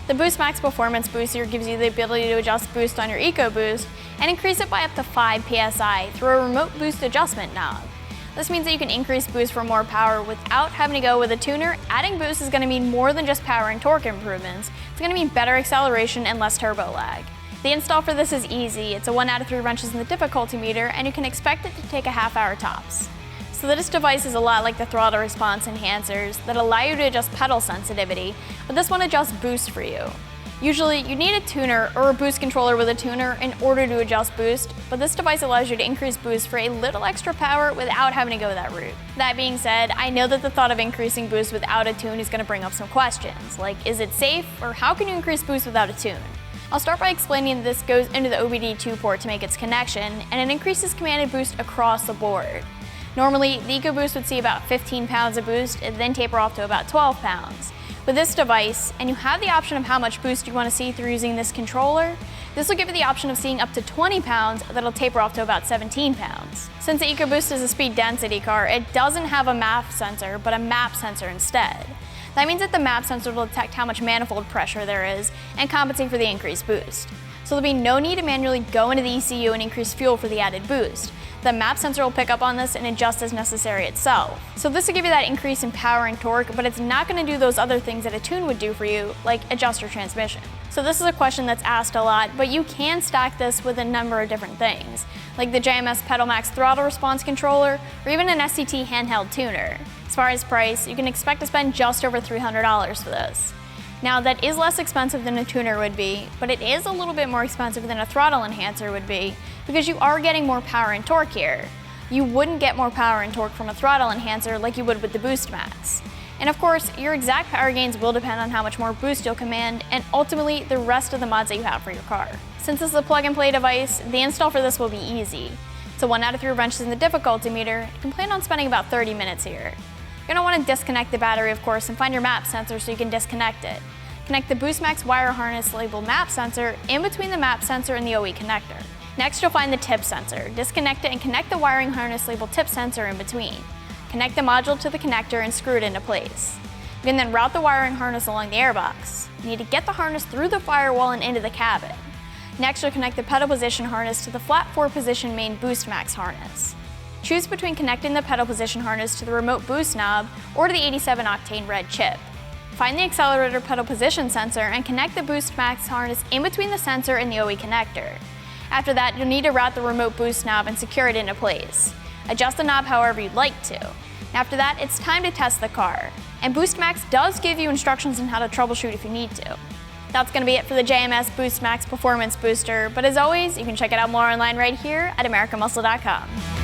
The BoostMAX Performance Booster gives you the ability to adjust boost on your EcoBoost and increase it by up to 5 psi through a remote boost adjustment knob. This means that you can increase boost for more power without having to go with a tuner. Adding boost is going to mean more than just power and torque improvements. It's going to mean better acceleration and less turbo lag. The install for this is easy. It's a 1 out of 3 wrenches in the difficulty meter, and you can expect it to take a half-hour tops. So this device is a lot like the throttle response enhancers that allow you to adjust pedal sensitivity, but this one adjusts boost for you. Usually, you need a tuner or a boost controller with a tuner in order to adjust boost, but this device allows you to increase boost for a little extra power without having to go that route. That being said, I know that the thought of increasing boost without a tune is going to bring up some questions, like is it safe, or how can you increase boost without a tune? I'll start by explaining that this goes into the OBD2 port to make its connection, and it increases commanded boost across the board. Normally, the EcoBoost would see about 15 pounds of boost and then taper off to about 12 pounds. With this device, and you have the option of how much boost you want to see through using this controller, this will give you the option of seeing up to 20 pounds that'll taper off to about 17 pounds. Since the EcoBoost is a speed density car, it doesn't have a MAP sensor, but a map sensor instead. That means that the map sensor will detect how much manifold pressure there is and compensate for the increased boost. So there'll be no need to manually go into the ECU and increase fuel for the added boost. The map sensor will pick up on this and adjust as necessary itself. So this will give you that increase in power and torque, but it's not going to do those other things that a tune would do for you, like adjust your transmission. So this is a question that's asked a lot, but you can stack this with a number of different things, like the JMS PedalMax throttle response controller, or even an SCT handheld tuner. As far as price, you can expect to spend just over $300 for this. Now, that is less expensive than a tuner would be, but it is a little bit more expensive than a throttle enhancer would be, because you are getting more power and torque here. You wouldn't get more power and torque from a throttle enhancer like you would with the BoostMAX. And of course, your exact power gains will depend on how much more boost you'll command, and ultimately the rest of the mods that you have for your car. Since this is a plug-and-play device, the install for this will be easy. It's a 1 out of 3 wrenches in the difficulty meter. You can plan on spending about 30 minutes here. You're going to want to disconnect the battery, of course, and find your map sensor so you can disconnect it. Connect the BoostMAX wire harness labeled map sensor in between the map sensor and the OE connector. Next, you'll find the tip sensor. Disconnect it and connect the wiring harness labeled tip sensor in between. Connect the module to the connector and screw it into place. You can then route the wiring harness along the airbox. You need to get the harness through the firewall and into the cabin. Next, you'll connect the pedal position harness to the flat 4-position main BoostMAX harness. Choose between connecting the pedal position harness to the remote boost knob or to the 87 octane red chip. Find the accelerator pedal position sensor and connect the BoostMAX harness in between the sensor and the OE connector. After that, you'll need to route the remote boost knob and secure it into place. Adjust the knob however you'd like to. After that, it's time to test the car. And BoostMAX does give you instructions on how to troubleshoot if you need to. That's going to be it for the JMS BoostMAX Performance Booster, but as always, you can check it out more online right here at AmericanMuscle.com.